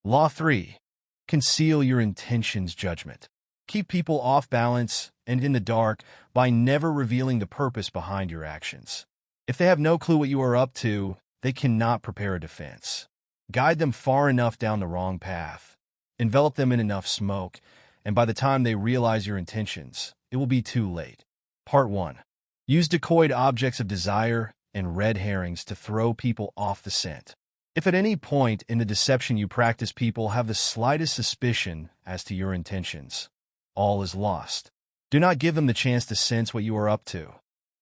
Law 3. Conceal your intentions judgment. Keep people off balance and in the dark by never revealing the purpose behind your actions. If they have no clue what you are up to, they cannot prepare a defense. Guide them far enough down the wrong path. Envelop them in enough smoke, and by the time they realize your intentions, it will be too late. Part 1. Use decoyed objects of desire and red herrings to throw people off the scent. If at any point in the deception you practice people have the slightest suspicion as to your intentions, all is lost. Do not give them the chance to sense what you are up to.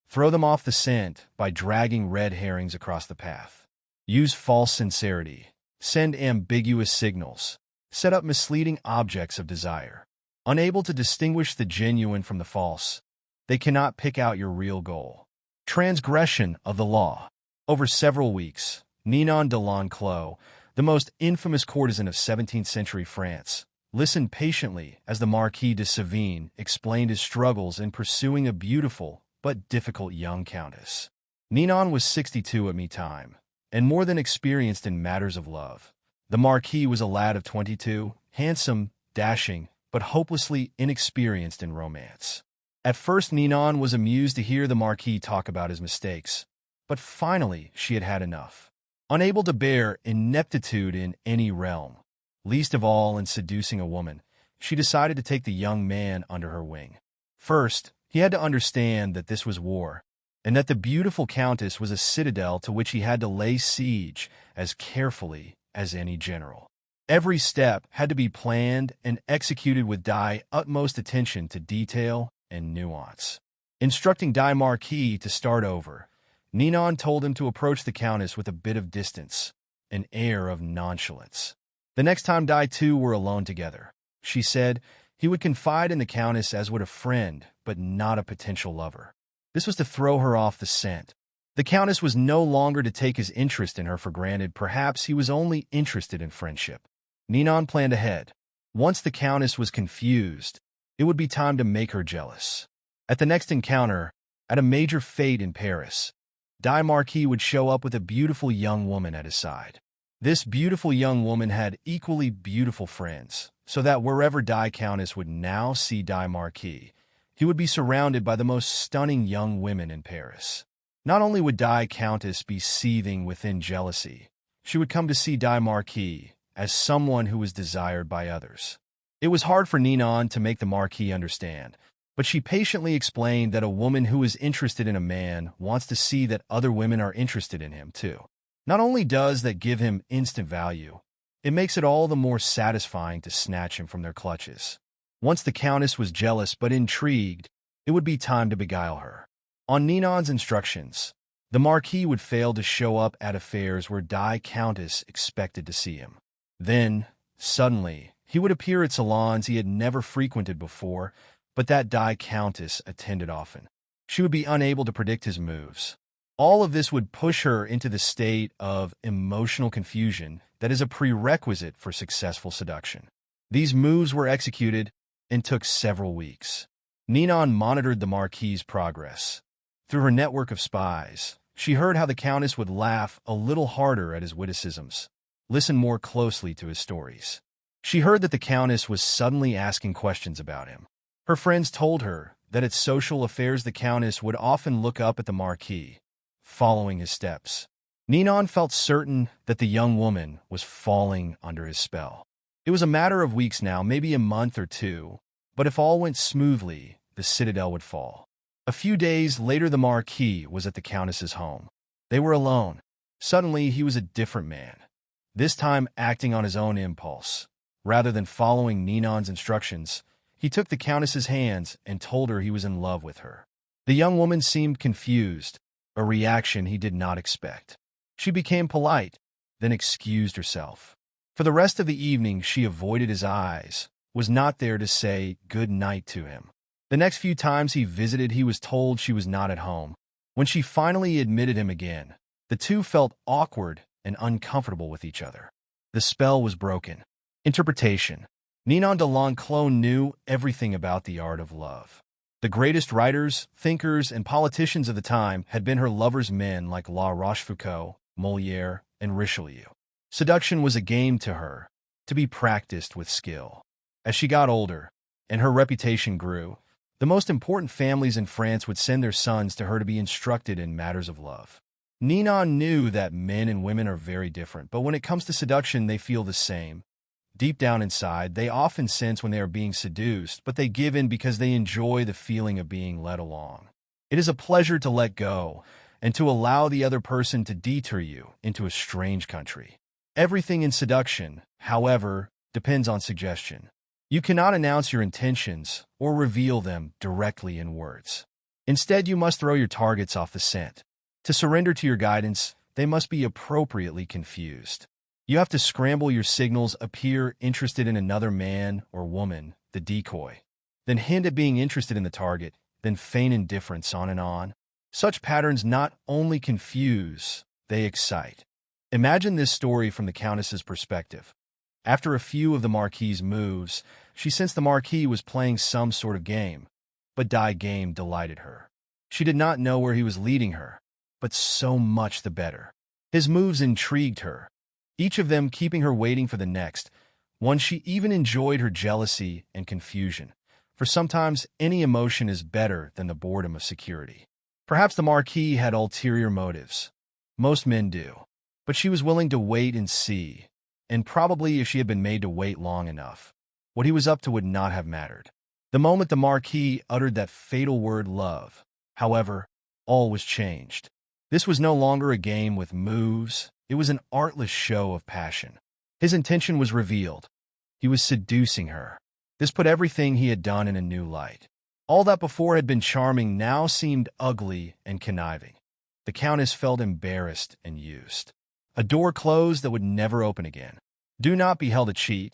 Throw them off the scent by dragging red herrings across the path. Use false sincerity. Send ambiguous signals. Set up misleading objects of desire. Unable to distinguish the genuine from the false, they cannot pick out your real goal. Transgression of the law. Over several weeks, Ninon de L'Enclos, the most infamous courtesan of 17th century France, listened patiently as the Marquis de Sévigné explained his struggles in pursuing a beautiful but difficult young countess. Ninon was 62 at me time, and more than experienced in matters of love. The Marquis was a lad of 22, handsome, dashing, but hopelessly inexperienced in romance. At first Ninon was amused to hear the Marquis talk about his mistakes, but finally she had had enough. Unable to bear ineptitude in any realm, least of all in seducing a woman, she decided to take the young man under her wing. First, he had to understand that this was war, and that the beautiful countess was a citadel to which he had to lay siege as carefully as any general. Every step had to be planned and executed with utmost attention to detail and nuance. Instructing Marquis to start over, Ninon told him to approach the countess with a bit of distance, an air of nonchalance. The next time two were alone together, she said, he would confide in the countess as would a friend, but not a potential lover. This was to throw her off the scent. The countess was no longer to take his interest in her for granted. Perhaps he was only interested in friendship. Ninon planned ahead. Once the countess was confused, it would be time to make her jealous. At the next encounter, at a major fete in Paris, Marquis would show up with a beautiful young woman at his side. This beautiful young woman had equally beautiful friends, so that wherever Countess would now see Marquis, he would be surrounded by the most stunning young women in Paris. Not only would Countess be seething within jealousy, she would come to see Marquis as someone who was desired by others. It was hard for Ninon to make the Marquis understand, but she patiently explained that a woman who is interested in a man wants to see that other women are interested in him too. Not only does that give him instant value, it makes it all the more satisfying to snatch him from their clutches. Once the countess was jealous but intrigued, it would be time to beguile her. On Ninon's instructions, the Marquis would fail to show up at affairs where Countess expected to see him. Then, suddenly, he would appear at salons he had never frequented before, but that Countess attended often. She would be unable to predict his moves. All of this would push her into the state of emotional confusion that is a prerequisite for successful seduction. These moves were executed and took several weeks. Ninon monitored the Marquis's progress. Through her network of spies, she heard how the Countess would laugh a little harder at his witticisms, listen more closely to his stories. She heard that the Countess was suddenly asking questions about him. Her friends told her that at social affairs the Countess would often look up at the Marquis, following his steps. Ninon felt certain that the young woman was falling under his spell. It was a matter of weeks now, maybe a month or two, but if all went smoothly, the citadel would fall. A few days later the Marquis was at the Countess's home. They were alone. Suddenly he was a different man, this time acting on his own impulse. Rather than following Ninon's instructions, he took the Countess's hands and told her he was in love with her. The young woman seemed confused, a reaction he did not expect. She became polite, then excused herself. For the rest of the evening she avoided his eyes, was not there to say good night to him. The next few times he visited he was told she was not at home. When she finally admitted him again, the two felt awkward and uncomfortable with each other. The spell was broken. Interpretation. Ninon de L'Enclos knew everything about the art of love. The greatest writers, thinkers, and politicians of the time had been her lover's men like La Rochefoucauld, Molière, and Richelieu. Seduction was a game to her. to be practiced with skill. As she got older, and her reputation grew, the most important families in France would send their sons to her to be instructed in matters of love. Ninon knew that men and women are very different, but when it comes to seduction, they feel the same. Deep down inside, they often sense when they are being seduced, but they give in because they enjoy the feeling of being led along. It is a pleasure to let go and to allow the other person to detour you into a strange country. Everything in seduction, however, depends on suggestion. You cannot announce your intentions or reveal them directly in words. Instead, you must throw your targets off the scent. To surrender to your guidance, they must be appropriately confused. You have to scramble your signals, appear interested in another man or woman, the decoy, then hint at being interested in the target, then feign indifference, on and on. Such patterns not only confuse, they excite. Imagine this story from the Countess's perspective. After a few of the Marquis's moves, she sensed the Marquis was playing some sort of game, but die game delighted her. She did not know where he was leading her, but so much the better. His moves intrigued her, each of them keeping her waiting for the next. One, she even enjoyed her jealousy and confusion, for sometimes any emotion is better than the boredom of security. Perhaps the Marquis had ulterior motives. Most men do. But she was willing to wait and see, and probably if she had been made to wait long enough, what he was up to would not have mattered. The moment the Marquis uttered that fatal word love, however, all was changed. This was no longer a game with moves, it was an artless show of passion. His intention was revealed. He was seducing her. This put everything he had done in a new light. All that before had been charming now seemed ugly and conniving. The Countess felt embarrassed and used. A door closed that would never open again. Do not be held a cheat,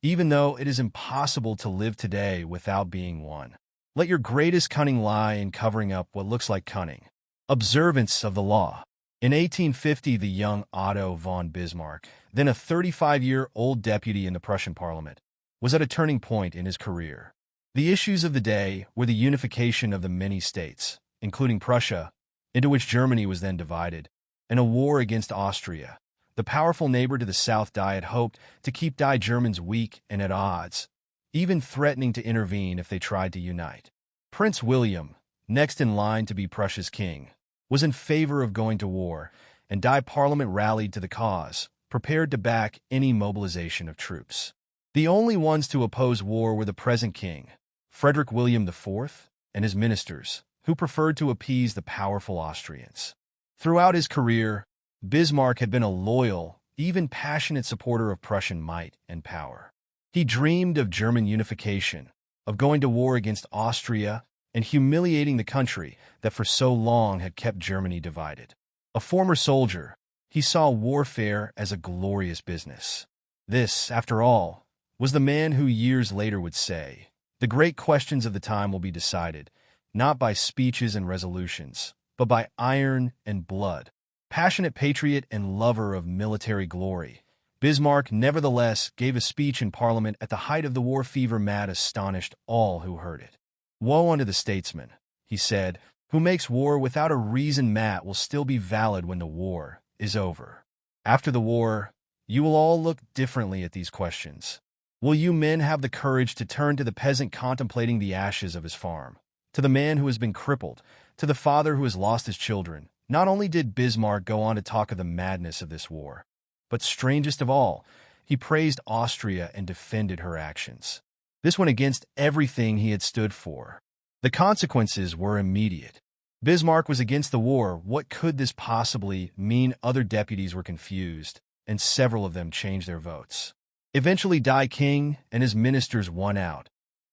even though it is impossible to live today without being one. Let your greatest cunning lie in covering up what looks like cunning. Observance of the law. In 1850, the young Otto von Bismarck, then a 35-year-old deputy in the Prussian parliament, was at a turning point in his career. The issues of the day were the unification of the many states, including Prussia, into which Germany was then divided, and a war against Austria. The powerful neighbor to the south had hoped to keep Die Germans weak and at odds, even threatening to intervene if they tried to unite. Prince William, next in line to be Prussia's king, was in favor of going to war, and Die Parliament rallied to the cause, prepared to back any mobilization of troops. The only ones to oppose war were the present king, Frederick William IV, and his ministers, who preferred to appease the powerful Austrians. Throughout his career, Bismarck had been a loyal, even passionate supporter of Prussian might and power. He dreamed of German unification, of going to war against Austria, and humiliating the country that for so long had kept Germany divided. A former soldier, he saw warfare as a glorious business. This, after all, was the man who years later would say, "The great questions of the time will be decided, not by speeches and resolutions, but by iron and blood." Passionate patriot and lover of military glory, Bismarck nevertheless gave a speech in Parliament at the height of the war fever that astonished all who heard it. "Woe unto the statesman," he said, "who makes war without a reason that will still be valid when the war is over. After the war, you will all look differently at these questions. Will you men have the courage to turn to the peasant contemplating the ashes of his farm, to the man who has been crippled, to the father who has lost his children?" Not only did Bismarck go on to talk of the madness of this war, but strangest of all, he praised Austria and defended her actions. This went against everything he had stood for. The consequences were immediate. Bismarck was against the war. What could this possibly mean? Other deputies were confused, and several of them changed their votes. Eventually, Die King and his ministers won out,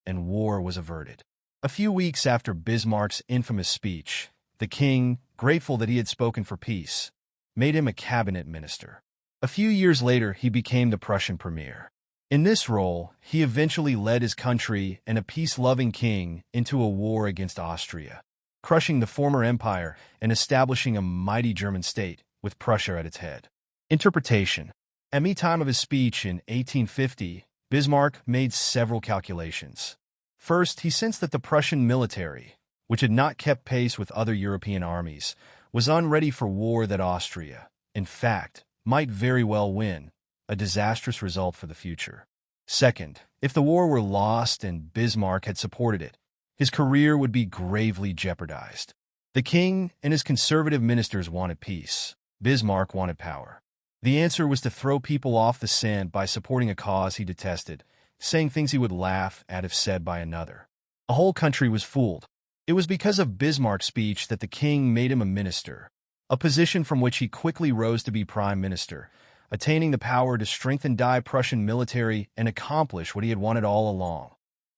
and war was averted. A few weeks after Bismarck's infamous speech, the king, grateful that he had spoken for peace, made him a cabinet minister. A few years later, he became the Prussian premier. In this role, he eventually led his country and a peace-loving king into a war against Austria, crushing the former empire and establishing a mighty German state with Prussia at its head. Interpretation. At the time of his speech in 1850, Bismarck made several calculations. First, he sensed that the Prussian military, which had not kept pace with other European armies, was unready for war that Austria, in fact, might very well win, a disastrous result for the future. Second, if the war were lost and Bismarck had supported it, his career would be gravely jeopardized. The king and his conservative ministers wanted peace. Bismarck wanted power. The answer was to throw people off the scent by supporting a cause he detested, saying things he would laugh at if said by another. A whole country was fooled. It was because of Bismarck's speech that the king made him a minister, a position from which he quickly rose to be prime minister, attaining the power to strengthen die Prussian military and accomplish what he had wanted all along: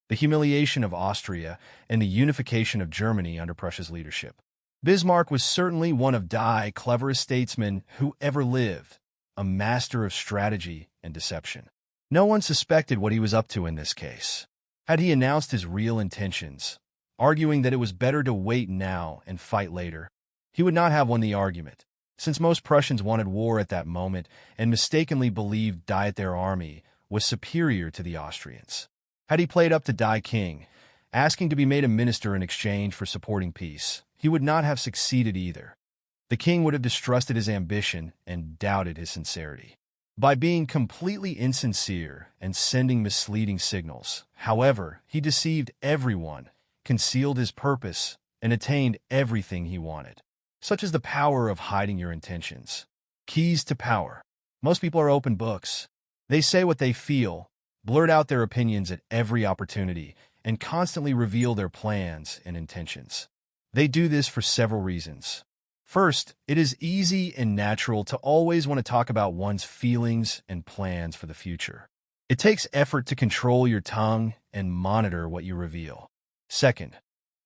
the humiliation of Austria and the unification of Germany under Prussia's leadership. Bismarck was certainly one of die cleverest statesmen who ever lived, a master of strategy and deception. No one suspected what he was up to in this case. Had he announced his real intentions, arguing that it was better to wait now and fight later, he would not have won the argument, since most Prussians wanted war at that moment and mistakenly believed Diet their army was superior to the Austrians. Had he played up to Die King, asking to be made a minister in exchange for supporting peace, he would not have succeeded either. The king would have distrusted his ambition and doubted his sincerity. By being completely insincere and sending misleading signals, however, he deceived everyone, concealed his purpose, and attained everything he wanted. Such is the power of hiding your intentions. Keys to power. Most people are open books. They say what they feel, blurt out their opinions at every opportunity, and constantly reveal their plans and intentions. They do this for several reasons. First, it is easy and natural to always want to talk about one's feelings and plans for the future. It takes effort to control your tongue and monitor what you reveal. Second,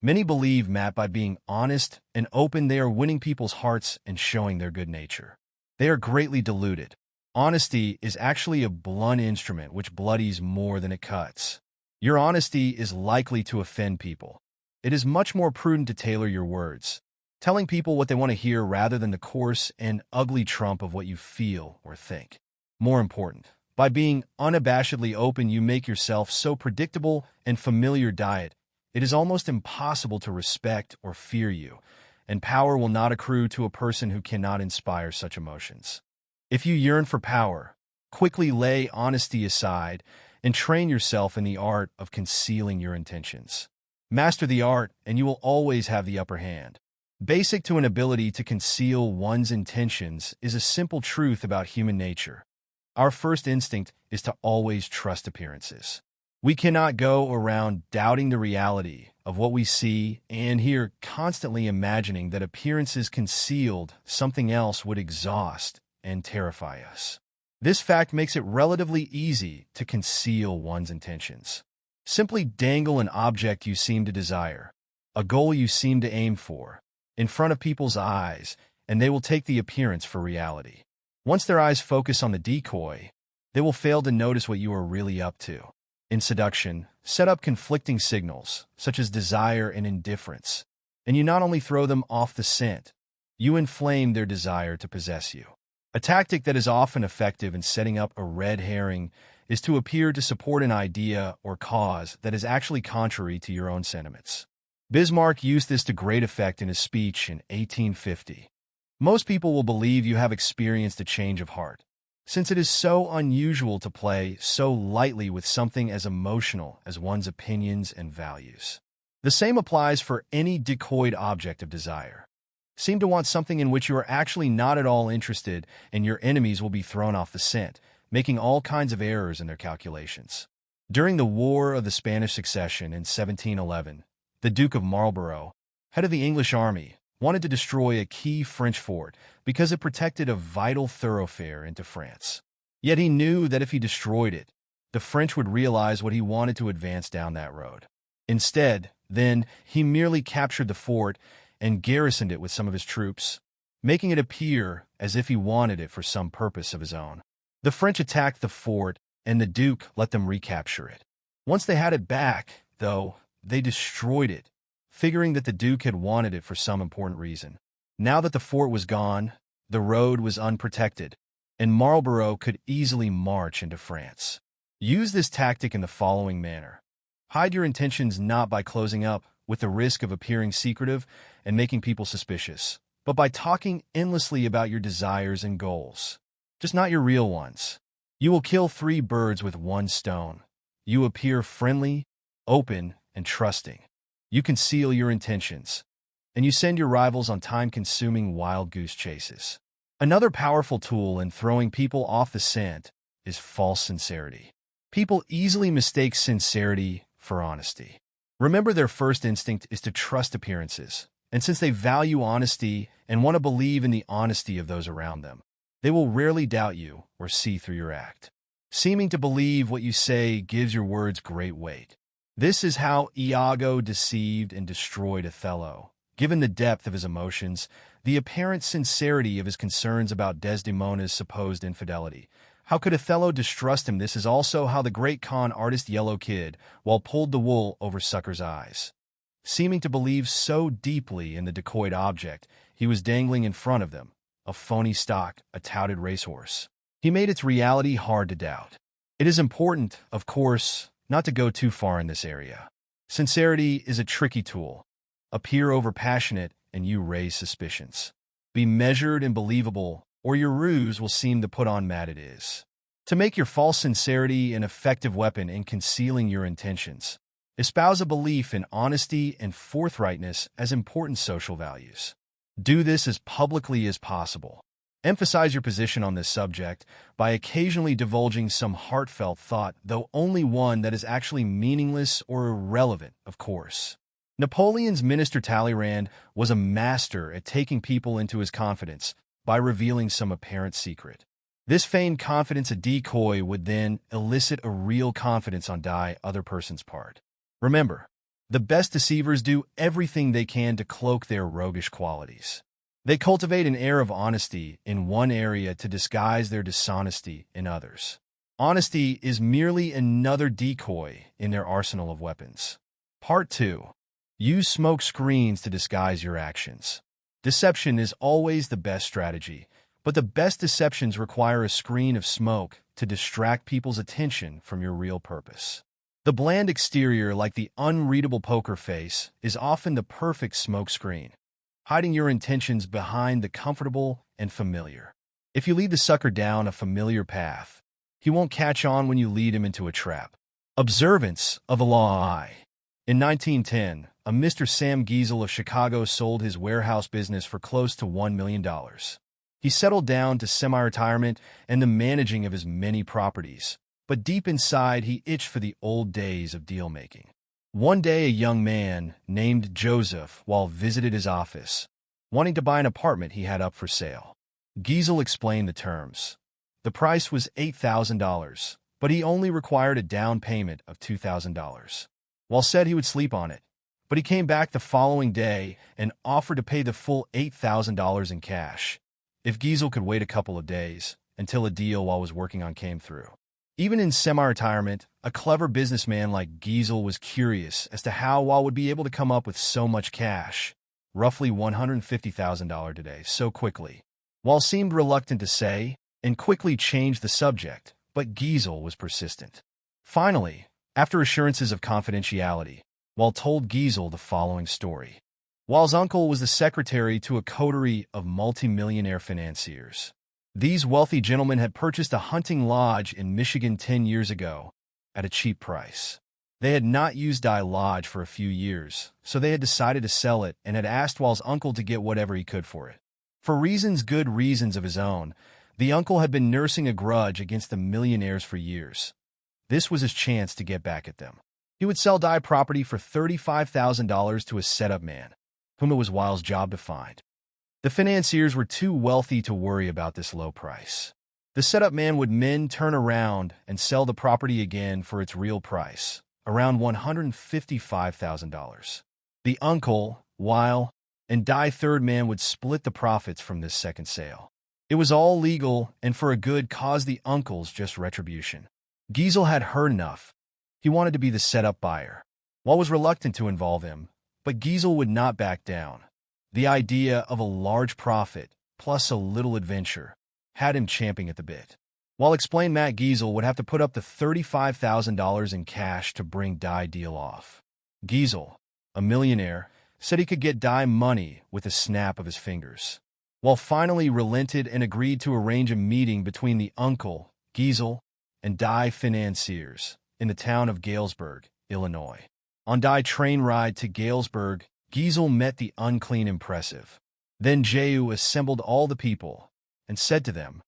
many believe that by being honest and open, they are winning people's hearts and showing their good nature. They are greatly deluded. Honesty is actually a blunt instrument which bloodies more than it cuts. Your honesty is likely to offend people. It is much more prudent to tailor your words, telling people what they want to hear rather than the coarse and ugly trump of what you feel or think. More important, by being unabashedly open, you make yourself so predictable and familiar diet, it is almost impossible to respect or fear you, and power will not accrue to a person who cannot inspire such emotions. If you yearn for power, quickly lay honesty aside and train yourself in the art of concealing your intentions. Master the art, and you will always have the upper hand. Basic to an ability to conceal one's intentions is a simple truth about human nature. Our first instinct is to always trust appearances. We cannot go around doubting the reality of what we see and hear, constantly imagining that appearances concealed something else would exhaust and terrify us. This fact makes it relatively easy to conceal one's intentions. Simply dangle an object you seem to desire, a goal you seem to aim for, in front of people's eyes, and they will take the appearance for reality. Once their eyes focus on the decoy, they will fail to notice what you are really up to. In seduction, set up conflicting signals, such as desire and indifference, and you not only throw them off the scent, you inflame their desire to possess you. A tactic that is often effective in setting up a red herring is to appear to support an idea or cause that is actually contrary to your own sentiments. Bismarck used this to great effect in his speech in 1850. Most people will believe you have experienced a change of heart, since it is so unusual to play so lightly with something as emotional as one's opinions and values. The same applies for any decoyed object of desire. Seem to want something in which you are actually not at all interested, and your enemies will be thrown off the scent, making all kinds of errors in their calculations. During the War of the Spanish Succession in 1711, the Duke of Marlborough, head of the English army, wanted to destroy a key French fort because it protected a vital thoroughfare into France. Yet he knew that if he destroyed it, the French would realize what he wanted to advance down that road. Instead, then, he merely captured the fort and garrisoned it with some of his troops, making it appear as if he wanted it for some purpose of his own. The French attacked the fort, and the Duke let them recapture it. Once they had it back, though, they destroyed it, figuring that the Duke had wanted it for some important reason. Now that the fort was gone, the road was unprotected, and Marlborough could easily march into France. Use this tactic in the following manner. Hide your intentions not by closing up, with the risk of appearing secretive and making people suspicious, but by talking endlessly about your desires and goals, just not your real ones. You will kill 3 birds with one stone. You appear friendly, open, and trusting. You conceal your intentions, and you send your rivals on time-consuming wild goose chases. Another powerful tool in throwing people off the scent is false sincerity. People easily mistake sincerity for honesty. Remember, their first instinct is to trust appearances, and since they value honesty and want to believe in the honesty of those around them, they will rarely doubt you or see through your act. Seeming to believe what you say gives your words great weight. This is how Iago deceived and destroyed Othello. Given the depth of his emotions, the apparent sincerity of his concerns about Desdemona's supposed infidelity, how could Othello distrust him? This is also how the great con artist Yellow Kid, while pulled the wool over Sucker's eyes. Seeming to believe so deeply in the decoyed object he was dangling in front of them, a phony stock, a touted racehorse, he made its reality hard to doubt. It is important, of course, not to go too far in this area. Sincerity is a tricky tool. Appear overpassionate and you raise suspicions. Be measured and believable, or your ruse will seem to put on mad it is. To make your false sincerity an effective weapon in concealing your intentions, espouse a belief in honesty and forthrightness as important social values. Do this as publicly as possible. Emphasize your position on this subject by occasionally divulging some heartfelt thought, though only one that is actually meaningless or irrelevant, of course. Napoleon's minister Talleyrand was a master at taking people into his confidence by revealing some apparent secret. This feigned confidence, a decoy, would then elicit a real confidence on the other person's part. Remember, the best deceivers do everything they can to cloak their roguish qualities. They cultivate an air of honesty in one area to disguise their dishonesty in others. Honesty is merely another decoy in their arsenal of weapons. Part 2. Use smoke screens to disguise your actions. Deception is always the best strategy, but the best deceptions require a screen of smoke to distract people's attention from your real purpose. The bland exterior, like the unreadable poker face, is often the perfect smoke screen, hiding your intentions behind the comfortable and familiar. If you lead the sucker down a familiar path, he won't catch on when you lead him into a trap. Observance of the law. In 1910, a Mr. Sam Giesel of Chicago sold his warehouse business for close to $1 million. He settled down to semi-retirement and the managing of his many properties, but deep inside he itched for the old days of deal-making. One day a young man named Joseph visited his office, wanting to buy an apartment he had up for sale. Giesel explained the terms. The price was $8,000, but he only required a down payment of $2,000. Said he would sleep on it, but he came back the following day and offered to pay the full $8,000 in cash if Giesel could wait a couple of days until a deal was working on came through. Even in semi-retirement, a clever businessman like Giesel was curious as to how would be able to come up with so much cash, roughly $150,000 today, so quickly. Seemed reluctant to say, and quickly changed the subject, but Giesel was persistent. Finally, after assurances of confidentiality, told Giesel the following story. His uncle was the secretary to a coterie of multimillionaire financiers. These wealthy gentlemen had purchased a hunting lodge in Michigan 10 years ago at a cheap price. They had not used the lodge for a few years, so they had decided to sell it and had asked his uncle to get whatever he could for it. For good reasons of his own, the uncle had been nursing a grudge against the millionaires for years. This was his chance to get back at them. He would sell the property for $35,000 to a setup man, whom it was his job to find. The financiers were too wealthy to worry about this low price. The setup man would turn around and sell the property again for its real price, around $155,000. The uncle, and the third man would split the profits from this second sale. It was all legal and for a good cause, the uncle's just retribution. Giesel had heard enough. He wanted to be the setup buyer. Was reluctant to involve him, but Giesel would not back down. The idea of a large profit, plus a little adventure, had him champing at the bit. Explained Matt Giesel would have to put up the $35,000 in cash to bring the deal off. Giesel, a millionaire, said he could get the money with a snap of his fingers. Finally relented and agreed to arrange a meeting between the uncle, Giesel, and die financiers in the town of Galesburg, Illinois. On die train ride to Galesburg, Giesel met the unclean impressive. Then Jehu assembled all the people and said to them,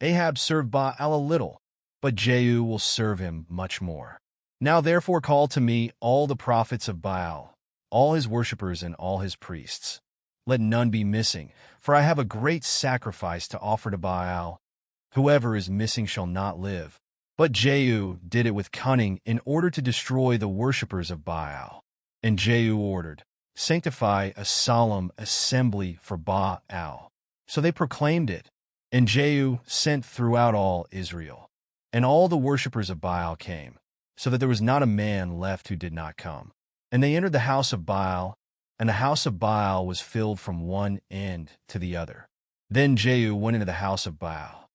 Ahab served Baal a little, but Jehu will serve him much more. Now therefore call to me all the prophets of Baal, all his worshippers and all his priests. Let none be missing, for I have a great sacrifice to offer to Baal. Whoever is missing shall not live. But Jehu did it with cunning in order to destroy the worshippers of Baal. And Jehu ordered, Sanctify a solemn assembly for Baal. So they proclaimed it. And Jehu sent throughout all Israel. And all the worshippers of Baal came, so that there was not a man left who did not come. And they entered the house of Baal, and the house of Baal was filled from one end to the other. Then Jehu went into the house of Baal.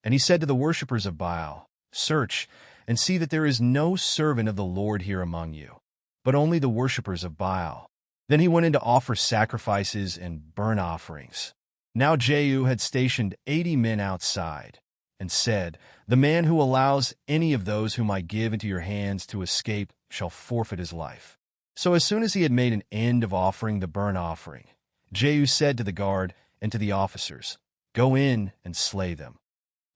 And he said to the worshippers of Baal, Search, and see that there is no servant of the Lord here among you, but only the worshippers of Baal. Then he went in to offer sacrifices and burnt offerings. Now Jehu had stationed 80 men outside, and said, The man who allows any of those whom I give into your hands to escape shall forfeit his life. So as soon as he had made an end of offering the burnt offering, Jehu said to the guard and to the officers, Go in and slay them.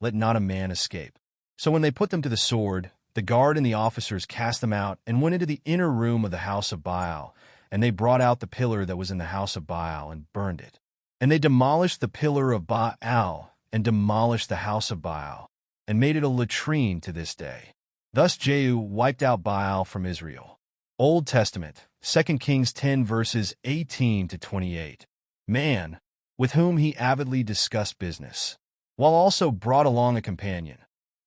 Let not a man escape. So when they put them to the sword, the guard and the officers cast them out and went into the inner room of the house of Baal, and they brought out the pillar that was in the house of Baal and burned it. And they demolished the pillar of Baal and demolished the house of Baal, and made it a latrine to this day. Thus Jehu wiped out Baal from Israel. Old Testament, 2 Kings 10 verses 18 to 28. Man, with whom he avidly discussed business, while also brought along a companion,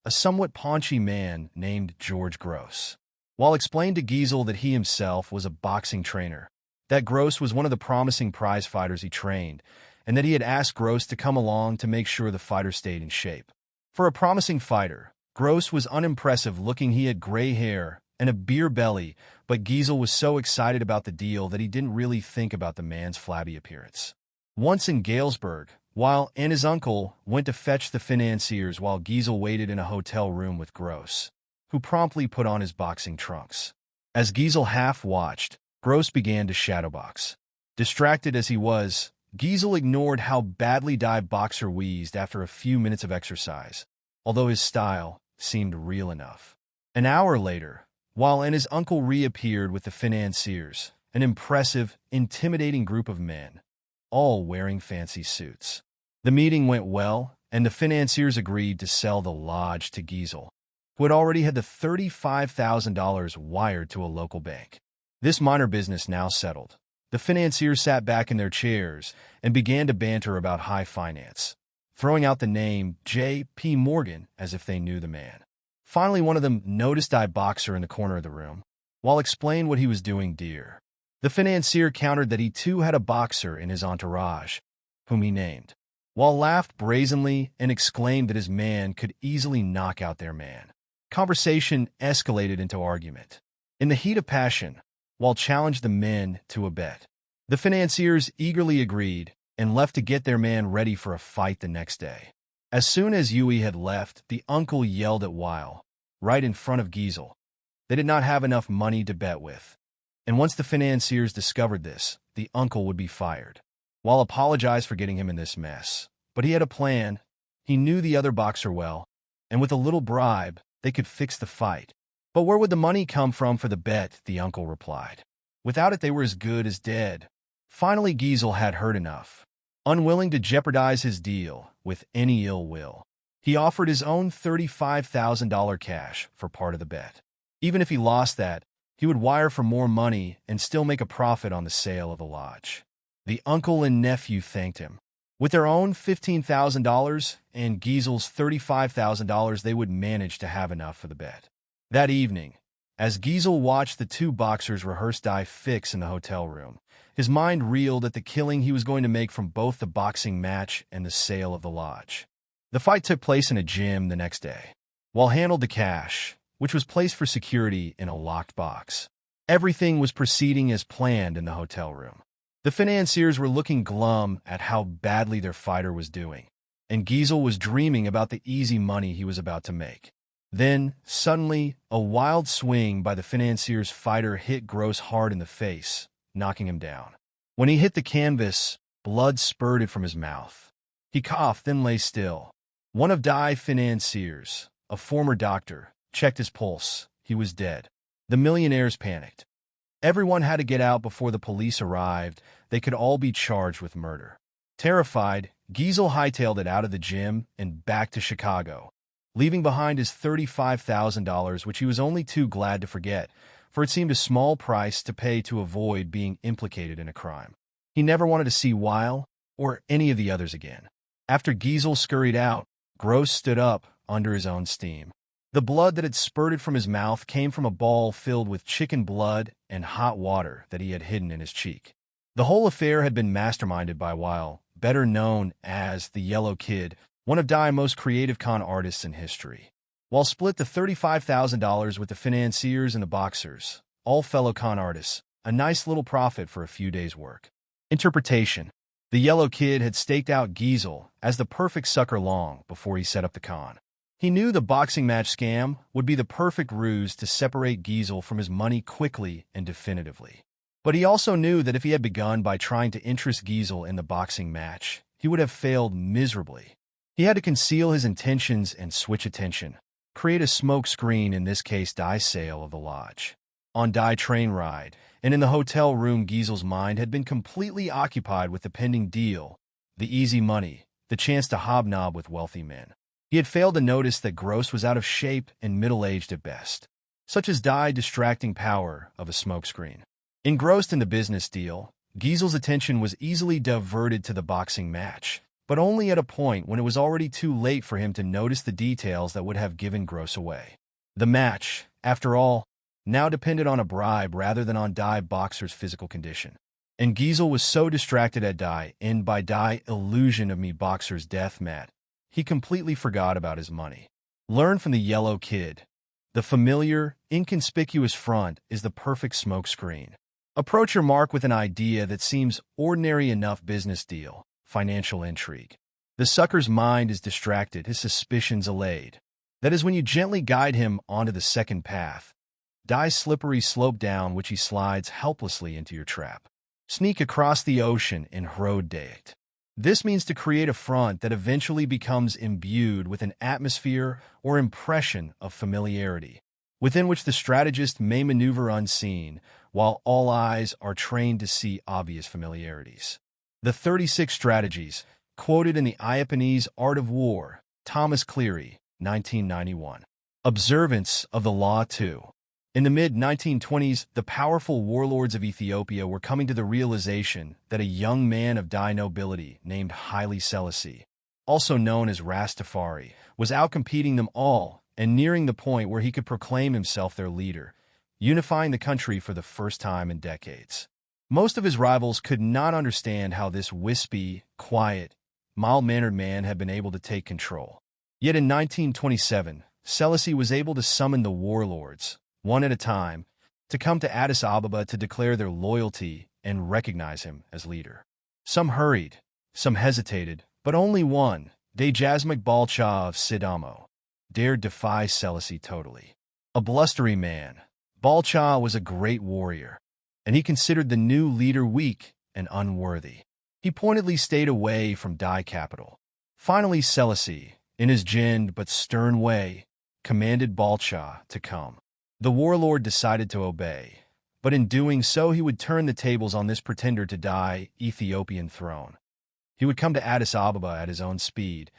a somewhat paunchy man named George Gross. While explained to Giesel that he himself was a boxing trainer, that Gross was one of the promising prize fighters he trained, and that he had asked Gross to come along to make sure the fighter stayed in shape. For a promising fighter, Gross was unimpressive looking. He had gray hair and a beer belly, but Giesel was so excited about the deal that he didn't really think about the man's flabby appearance. Once in Galesburg, while and his uncle went to fetch the financiers while Giesel waited in a hotel room with Gross, who promptly put on his boxing trunks. As Giesel half-watched, Gross began to shadowbox. Distracted as he was, Giesel ignored how badly die boxer wheezed after a few minutes of exercise, although his style seemed real enough. An hour later, while and his uncle reappeared with the financiers, an impressive, intimidating group of men, all wearing fancy suits. The meeting went well, and the financiers agreed to sell the lodge to Giesel, who had already had the $35,000 wired to a local bank. This minor business now settled, the financiers sat back in their chairs and began to banter about high finance, throwing out the name J.P. Morgan as if they knew the man. Finally, one of them noticed a boxer in the corner of the room, while explained what he was doing dear. The financier countered that he too had a boxer in his entourage, whom he named, while laughed brazenly and exclaimed that his man could easily knock out their man. Conversation escalated into argument. In the heat of passion, while challenged the men to a bet, the financiers eagerly agreed and left to get their man ready for a fight the next day. As soon as Yui had left, the uncle yelled at Weil, right in front of Giesel. They did not have enough money to bet with. And once the financiers discovered this, the uncle would be fired. Weil apologized for getting him in this mess, but he had a plan. He knew the other boxer well, and with a little bribe, they could fix the fight. But where would the money come from for the bet? The uncle replied. Without it, they were as good as dead. Finally, Giesel had heard enough. Unwilling to jeopardize his deal with any ill will, he offered his own $35,000 cash for part of the bet. Even if he lost that, he would wire for more money and still make a profit on the sale of the lodge. The uncle and nephew thanked him. With their own $15,000 and Giesel's $35,000, they would manage to have enough for the bet. That evening, as Giesel watched the two boxers rehearse die fix in the hotel room, his mind reeled at the killing he was going to make from both the boxing match and the sale of the lodge. The fight took place in a gym the next day. While handled the cash, which was placed for security in a locked box, everything was proceeding as planned in the hotel room. The financiers were looking glum at how badly their fighter was doing, and Giesel was dreaming about the easy money he was about to make. Then, suddenly, a wild swing by the financier's fighter hit Gross hard in the face, knocking him down. When he hit the canvas, blood spurted from his mouth. He coughed, then lay still. One of Die financiers, a former doctor, checked his pulse. He was dead. The millionaires panicked. Everyone had to get out before the police arrived. They could all be charged with murder. Terrified, Giesel hightailed it out of the gym and back to Chicago, leaving behind his $35,000, which he was only too glad to forget, for it seemed a small price to pay to avoid being implicated in a crime. He never wanted to see Weil or any of the others again. After Giesel scurried out, Gross stood up under his own steam. The blood that had spurted from his mouth came from a ball filled with chicken blood and hot water that he had hidden in his cheek. The whole affair had been masterminded by Weil, better known as the Yellow Kid, one of Die's most creative con artists in history. Weil split the $35,000 with the financiers and the boxers, all fellow con artists, a nice little profit for a few days' work. Interpretation: the Yellow Kid had staked out Giesel as the perfect sucker long before he set up the con. He knew the boxing match scam would be the perfect ruse to separate Giesel from his money quickly and definitively. But he also knew that if he had begun by trying to interest Giesel in the boxing match, he would have failed miserably. He had to conceal his intentions and switch attention, create a smoke screen, in this case Die's sale of the lodge. On Die's train ride, and in the hotel room, Giesel's mind had been completely occupied with the pending deal, the easy money, the chance to hobnob with wealthy men. He had failed to notice that Gross was out of shape and middle-aged at best, such as Die's distracting power of a smokescreen. Engrossed in the business deal, Giesel's attention was easily diverted to the boxing match, but only at a point when it was already too late for him to notice the details that would have given Gross away. The match, after all, now depended on a bribe rather than on Die Boxer's physical condition. And Giesel was so distracted at Die and by Die illusion of me Boxer's death mat, he completely forgot about his money. Learn from the Yellow Kid. The familiar, inconspicuous front is the perfect smokescreen. Approach your mark with an idea that seems ordinary enough: business deal, financial intrigue. The sucker's mind is distracted, his suspicions allayed. That is when you gently guide him onto the second path, Die's slippery slope down which he slides helplessly into your trap. Sneak across the ocean in road date. This means to create a front that eventually becomes imbued with an atmosphere or impression of familiarity, within which the strategist may maneuver unseen, while all eyes are trained to see obvious familiarities. The 36 strategies, quoted in the Iapanese Art of War, Thomas Cleary, 1991. Observance of the law too. In the mid-1920s, the powerful warlords of Ethiopia were coming to the realization that a young man of Die nobility named Haile Selassie, also known as Rastafari, was outcompeting them all and nearing the point where he could proclaim himself their leader, unifying the country for the first time in decades. Most of his rivals could not understand how this wispy, quiet, mild-mannered man had been able to take control. Yet in 1927, Selassie was able to summon the warlords, one at a time, to come to Addis Ababa to declare their loyalty and recognize him as leader. Some hurried, some hesitated, but only one, Dejazmuk Balcha of Sidamo, dared defy Selassie totally. A blustery man, Balcha was a great warrior, and he considered the new leader weak and unworthy. He pointedly stayed away from Die capital. Finally, Selassie, in his genteel but stern way, commanded Balcha to come. The warlord decided to obey, but in doing so he would turn the tables on this pretender to Die Ethiopian throne. He would come to Addis Ababa at his own speed,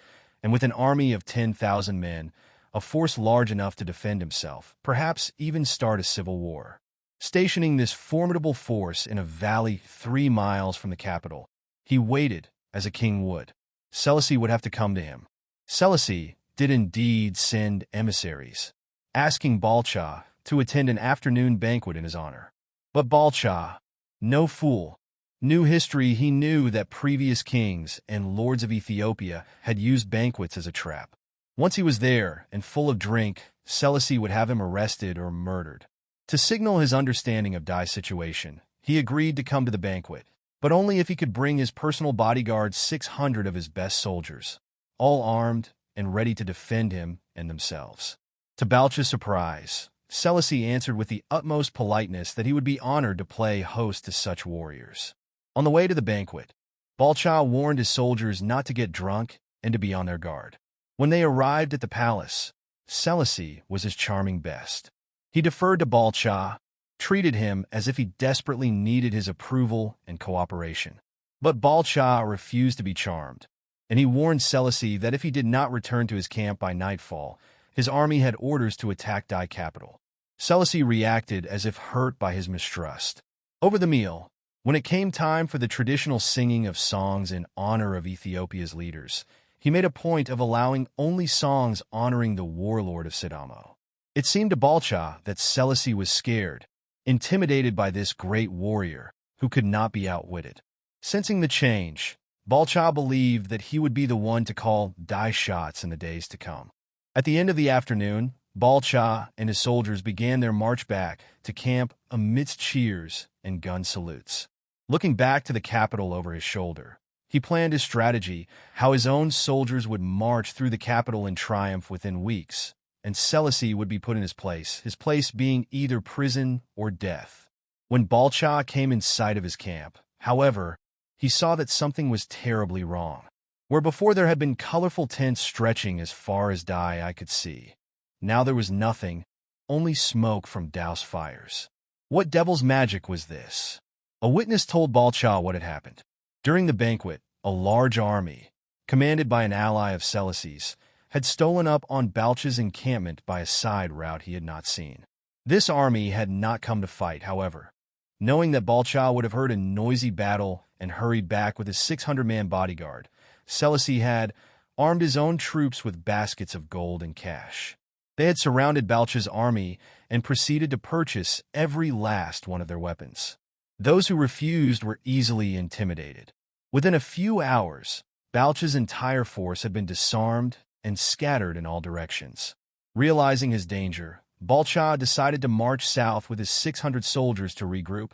and with an army of 10,000 men, a force large enough to defend himself, perhaps even start a civil war. Stationing this formidable force in a valley 3 miles from the capital, he waited as a king would. Selassie would have to come to him. Selassie did indeed send emissaries, asking Balcha to attend an afternoon banquet in his honor. But Balcha, no fool, knew history. He knew that previous kings and lords of Ethiopia had used banquets as a trap. Once he was there and full of drink, Selassie would have him arrested or murdered. To signal his understanding of Die's situation, he agreed to come to the banquet, but only if he could bring his personal bodyguard 600 of his best soldiers, all armed and ready to defend him and themselves. To Balcha's surprise, Selassie answered with the utmost politeness that he would be honored to play host to such warriors. On the way to the banquet, Balcha warned his soldiers not to get drunk and to be on their guard. When they arrived at the palace, Selassie was his charming best. He deferred to Balcha, treated him as if he desperately needed his approval and cooperation. But Balcha refused to be charmed, and he warned Selassie that if he did not return to his camp by nightfall, his army had orders to attack Dai capital. Selassie reacted as if hurt by his mistrust. Over the meal, when it came time for the traditional singing of songs in honor of Ethiopia's leaders, he made a point of allowing only songs honoring the warlord of Sidamo. It seemed to Balcha that Selassie was scared, intimidated by this great warrior who could not be outwitted. Sensing the change, Balcha believed that he would be the one to call Dai shots in the days to come. At the end of the afternoon, Balcha and his soldiers began their march back to camp amidst cheers and gun salutes. Looking back to the capital over his shoulder, he planned his strategy, how his own soldiers would march through the capital in triumph within weeks, and Selassie would be put in his place being either prison or death. When Balcha came in sight of his camp, however, he saw that something was terribly wrong. Where before there had been colorful tents stretching as far as Dai eye could see, now there was nothing, only smoke from doused fires. What devil's magic was this? A witness told Balcha what had happened. During the banquet, a large army, commanded by an ally of Selassie's, had stolen up on Balcha's encampment by a side route he had not seen. This army had not come to fight, however. Knowing that Balcha would have heard a noisy battle and hurried back with his 600-man bodyguard, Selassie had armed his own troops with baskets of gold and cash. They had surrounded Balcha's army and proceeded to purchase every last one of their weapons. Those who refused were easily intimidated. Within a few hours, Balcha's entire force had been disarmed and scattered in all directions. Realizing his danger, Balcha decided to march south with his 600 soldiers to regroup,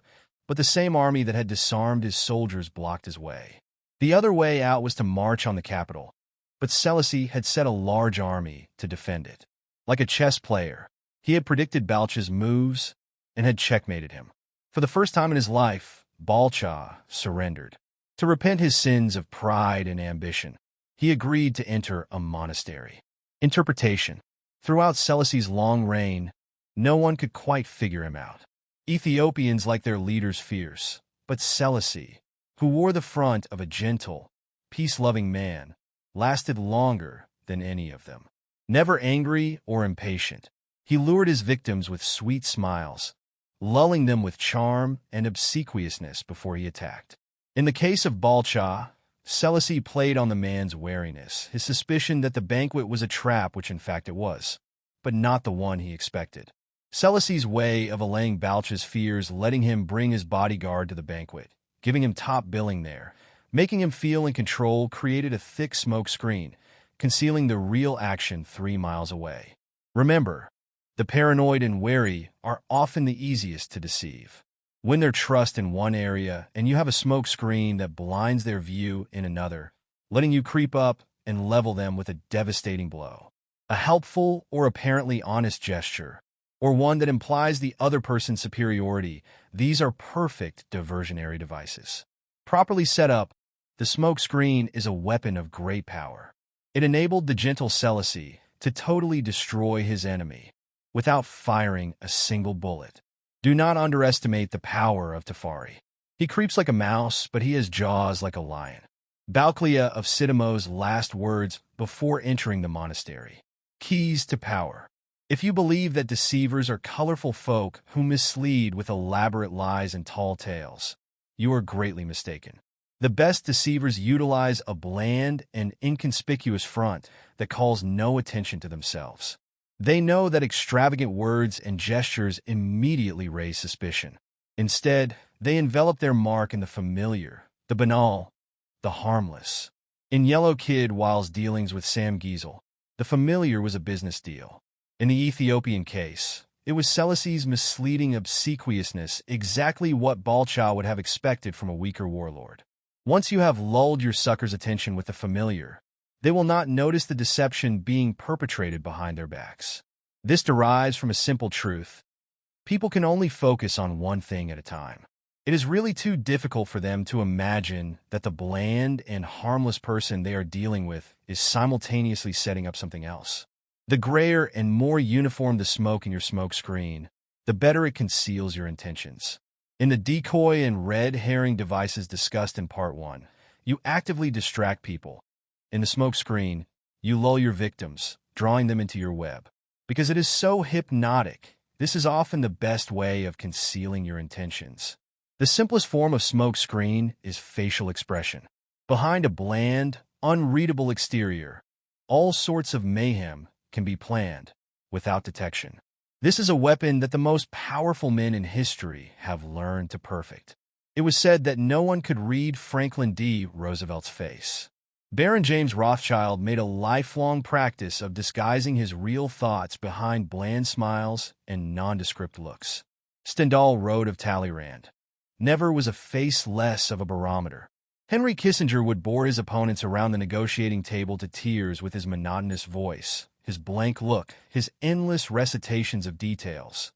but the same army that had disarmed his soldiers blocked his way. The other way out was to march on the capital, but Selassie had set a large army to defend it. Like a chess player, he had predicted Balcha's moves and had checkmated him. For the first time in his life, Balcha surrendered. To repent his sins of pride and ambition, he agreed to enter a monastery. Interpretation. Throughout Selassie's long reign, no one could quite figure him out. Ethiopians like their leaders fierce, but Selassie, who wore the front of a gentle, peace-loving man, lasted longer than any of them. Never angry or impatient, he lured his victims with sweet smiles, lulling them with charm and obsequiousness before he attacked. In the case of Balcha, Selassie played on the man's wariness, his suspicion that the banquet was a trap, which in fact it was, but not the one he expected. Selassie's way of allaying Balcha's fears, letting him bring his bodyguard to the banquet, giving him top billing there, making him feel in control, created a thick smoke screen, concealing the real action 3 miles away. Remember, the paranoid and wary are often the easiest to deceive. Win their trust in one area, and you have a smoke screen that blinds their view in another, letting you creep up and level them with a devastating blow. A helpful or apparently honest gesture, or one that implies the other person's superiority, these are perfect diversionary devices. Properly set up, the smoke screen is a weapon of great power. It enabled the gentle Selassie to totally destroy his enemy without firing a single bullet. Do not underestimate the power of Tafari. He creeps like a mouse, but he has jaws like a lion. Balclia of Sidamo's last words before entering the monastery. Keys to power. If you believe that deceivers are colorful folk who mislead with elaborate lies and tall tales, you are greatly mistaken. The best deceivers utilize a bland and inconspicuous front that calls no attention to themselves. They know that extravagant words and gestures immediately raise suspicion. Instead, they envelop their mark in the familiar, the banal, the harmless. In Yellow Kid Wild's dealings with Sam Giesel, the familiar was a business deal. In the Ethiopian case, it was Selassie's misleading obsequiousness, exactly what Balcha would have expected from a weaker warlord. Once you have lulled your sucker's attention with the familiar, they will not notice the deception being perpetrated behind their backs. This derives from a simple truth. People can only focus on one thing at a time. It is really too difficult for them to imagine that the bland and harmless person they are dealing with is simultaneously setting up something else. The grayer and more uniform the smoke in your smoke screen, the better it conceals your intentions. In the decoy and red herring devices discussed in Part 1, you actively distract people. In the smoke screen, you lull your victims, drawing them into your web. Because it is so hypnotic, this is often the best way of concealing your intentions. The simplest form of smoke screen is facial expression. Behind a bland, unreadable exterior, all sorts of mayhem can be planned without detection. This is a weapon that the most powerful men in history have learned to perfect. It was said that no one could read Franklin D. Roosevelt's face. Baron James Rothschild made a lifelong practice of disguising his real thoughts behind bland smiles and nondescript looks. Stendhal wrote of Talleyrand, "Never was a face less of a barometer." Henry Kissinger would bore his opponents around the negotiating table to tears with his monotonous voice, his blank look, his endless recitations of details.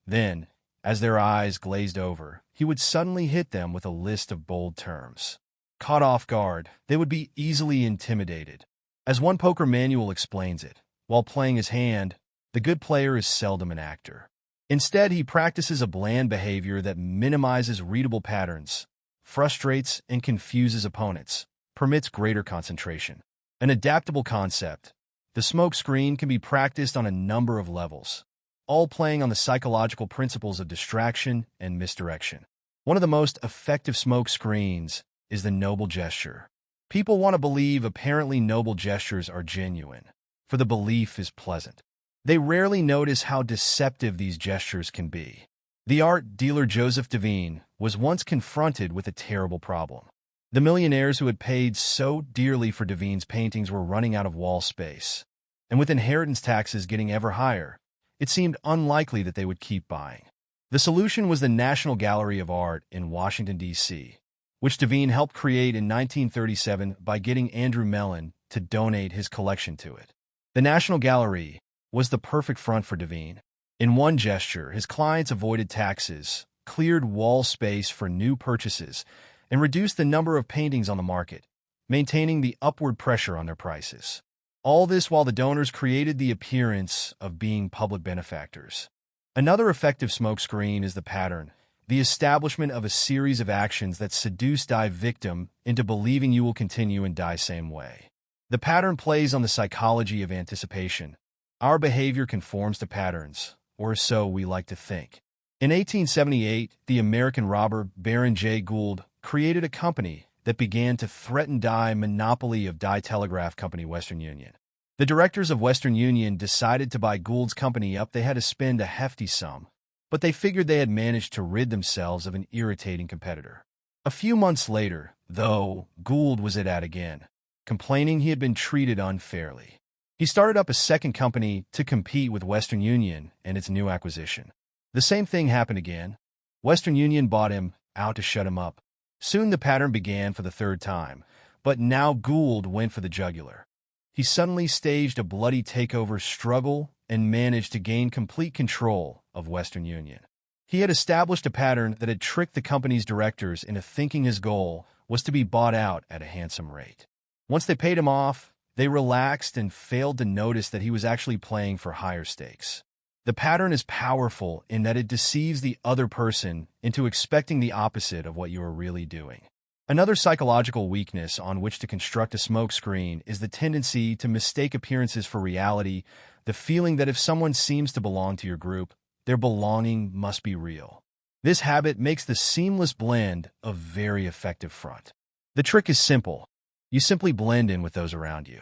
Then, as their eyes glazed over, he would suddenly hit them with a list of bold terms. Caught off guard, they would be easily intimidated. As one poker manual explains it, while playing his hand, the good player is seldom an actor. Instead, he practices a bland behavior that minimizes readable patterns, frustrates and confuses opponents, permits greater concentration. An adaptable concept, the smoke screen can be practiced on a number of levels, all playing on the psychological principles of distraction and misdirection. One of the most effective smoke screens is the noble gesture. People want to believe apparently noble gestures are genuine, for the belief is pleasant. They rarely notice how deceptive these gestures can be. The art dealer Joseph Devine was once confronted with a terrible problem. The millionaires who had paid so dearly for Devine's paintings were running out of wall space, and with inheritance taxes getting ever higher, it seemed unlikely that they would keep buying. The solution was the National Gallery of Art in Washington, D.C., which Devine helped create in 1937 by getting Andrew Mellon to donate his collection to it. The National Gallery was the perfect front for Devine. In one gesture, his clients avoided taxes, cleared wall space for new purchases, and reduced the number of paintings on the market, maintaining the upward pressure on their prices. All this while the donors created the appearance of being public benefactors. Another effective smokescreen is the pattern, the establishment of a series of actions that seduce die victim into believing you will continue and die same way. The pattern plays on the psychology of anticipation. Our behavior conforms to patterns, or so we like to think. In 1878, the American robber Baron J. Gould created a company that began to threaten die monopoly of Die Telegraph Company Western Union. The directors of Western Union decided to buy Gould's company up. They had to spend a hefty sum, but they figured they had managed to rid themselves of an irritating competitor. A few months later, though, Gould was at it again, complaining he had been treated unfairly. He started up a second company to compete with Western Union and its new acquisition. The same thing happened again. Western Union bought him out to shut him up. Soon the pattern began for the third time, but now Gould went for the jugular. He suddenly staged a bloody takeover struggle and managed to gain complete control of Western Union. He had established a pattern that had tricked the company's directors into thinking his goal was to be bought out at a handsome rate. Once they paid him off, they relaxed and failed to notice that he was actually playing for higher stakes. The pattern is powerful in that it deceives the other person into expecting the opposite of what you are really doing. Another psychological weakness on which to construct a smokescreen is the tendency to mistake appearances for reality, the feeling that if someone seems to belong to your group, their belonging must be real. This habit makes the seamless blend a very effective front. The trick is simple. You simply blend in with those around you.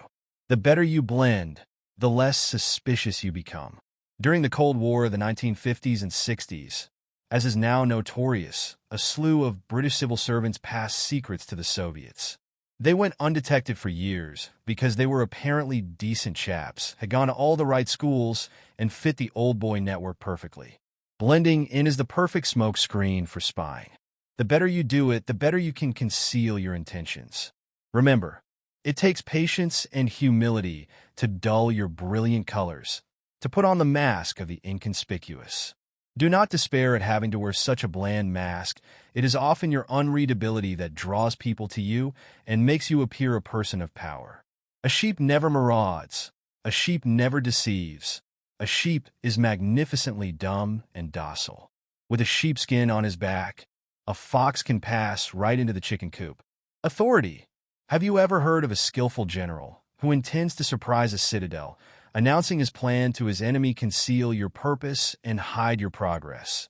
The better you blend, the less suspicious you become. During the Cold War of the 1950s and 60s, as is now notorious, a slew of British civil servants passed secrets to the Soviets. They went undetected for years because they were apparently decent chaps, had gone to all the right schools, and fit the old boy network perfectly. Blending in is the perfect smoke screen for spying. The better you do it, the better you can conceal your intentions. Remember, it takes patience and humility to dull your brilliant colors, to put on the mask of the inconspicuous. Do not despair at having to wear such a bland mask. It is often your unreadability that draws people to you and makes you appear a person of power. A sheep never marauds. A sheep never deceives. A sheep is magnificently dumb and docile. With a sheepskin on his back, a fox can pass right into the chicken coop. Authority. Have you ever heard of a skillful general who intends to surprise a citadel, announcing his plan to his enemy? Conceal your purpose and hide your progress.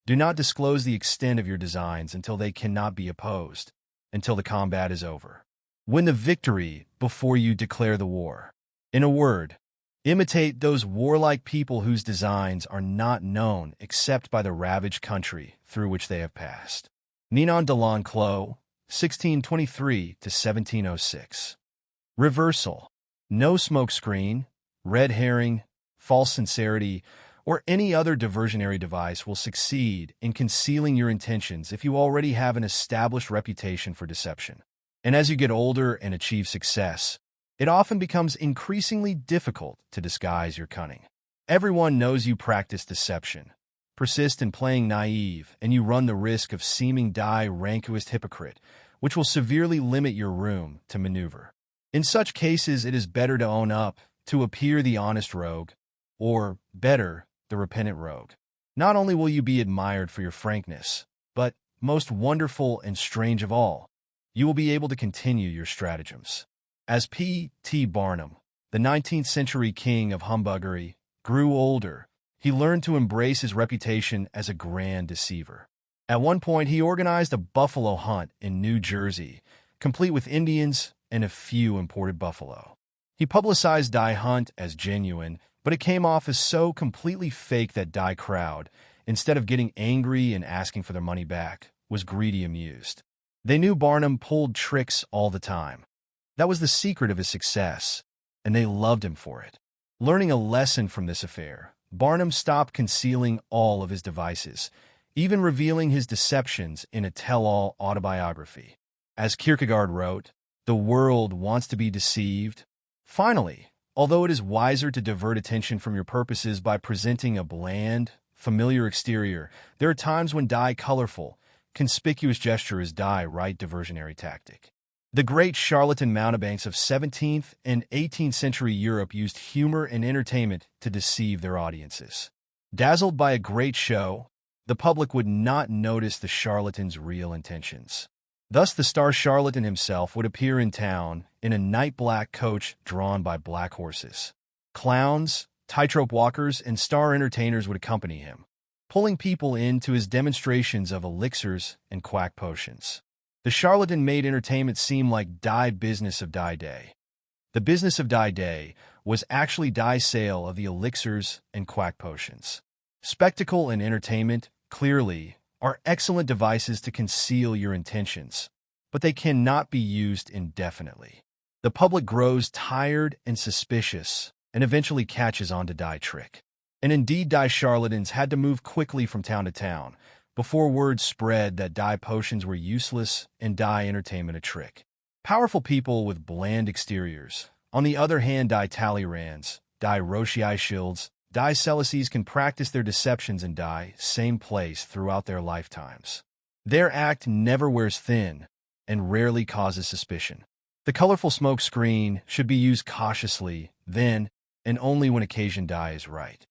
Do not disclose the extent of your designs until they cannot be opposed, until the combat is over. Win the victory before you declare the war. In a word, imitate those warlike people whose designs are not known except by the ravaged country through which they have passed. Ninon de L'Enclos, 1623 to 1706. Reversal. No smokescreen, red herring, false sincerity, or any other diversionary device will succeed in concealing your intentions if you already have an established reputation for deception. And as you get older and achieve success, it often becomes increasingly difficult to disguise your cunning. Everyone knows you practice deception, persist in playing naive, and you run the risk of seeming rancorous hypocrite, which will severely limit your room to maneuver. In such cases, it is better to own up, to appear the honest rogue, or, better, the repentant rogue. Not only will you be admired for your frankness, but, most wonderful and strange of all, you will be able to continue your stratagems. As P. T. Barnum, the 19th century king of humbuggery, grew older, he learned to embrace his reputation as a grand deceiver. At one point, he organized a buffalo hunt in New Jersey, complete with Indians and a few imported buffalo. He publicized Die Hunt as genuine, but it came off as so completely fake that Die crowd, instead of getting angry and asking for their money back, was greedy amused. They knew Barnum pulled tricks all the time. That was the secret of his success, and they loved him for it. Learning a lesson from this affair, Barnum stopped concealing all of his devices, even revealing his deceptions in a tell-all autobiography. As Kierkegaard wrote, "The world wants to be deceived." Finally, although it is wiser to divert attention from your purposes by presenting a bland, familiar exterior, there are times when colorful, conspicuous gesture is right diversionary tactic. The great charlatan mountebanks of 17th and 18th century Europe used humor and entertainment to deceive their audiences. Dazzled by a great show, the public would not notice the charlatan's real intentions. Thus, the star charlatan himself would appear in town in a night-black coach drawn by black horses. Clowns, tightrope walkers, and star entertainers would accompany him, pulling people into his demonstrations of elixirs and quack potions. The charlatan made entertainment seem like business of day. The business of day was actually sale of the elixirs and quack potions. Spectacle and entertainment, clearly, are excellent devices to conceal your intentions, but they cannot be used indefinitely. The public grows tired and suspicious and eventually catches on to trick. And indeed, charlatans had to move quickly from town to town before word spread that potions were useless and entertainment a trick. Powerful people with bland exteriors, on the other hand, Talleyrand's, Rothschilds, Celices can practice their deceptions in same place throughout their lifetimes. Their act never wears thin and rarely causes suspicion. The colorful smoke screen should be used cautiously, then, and only when occasion is right.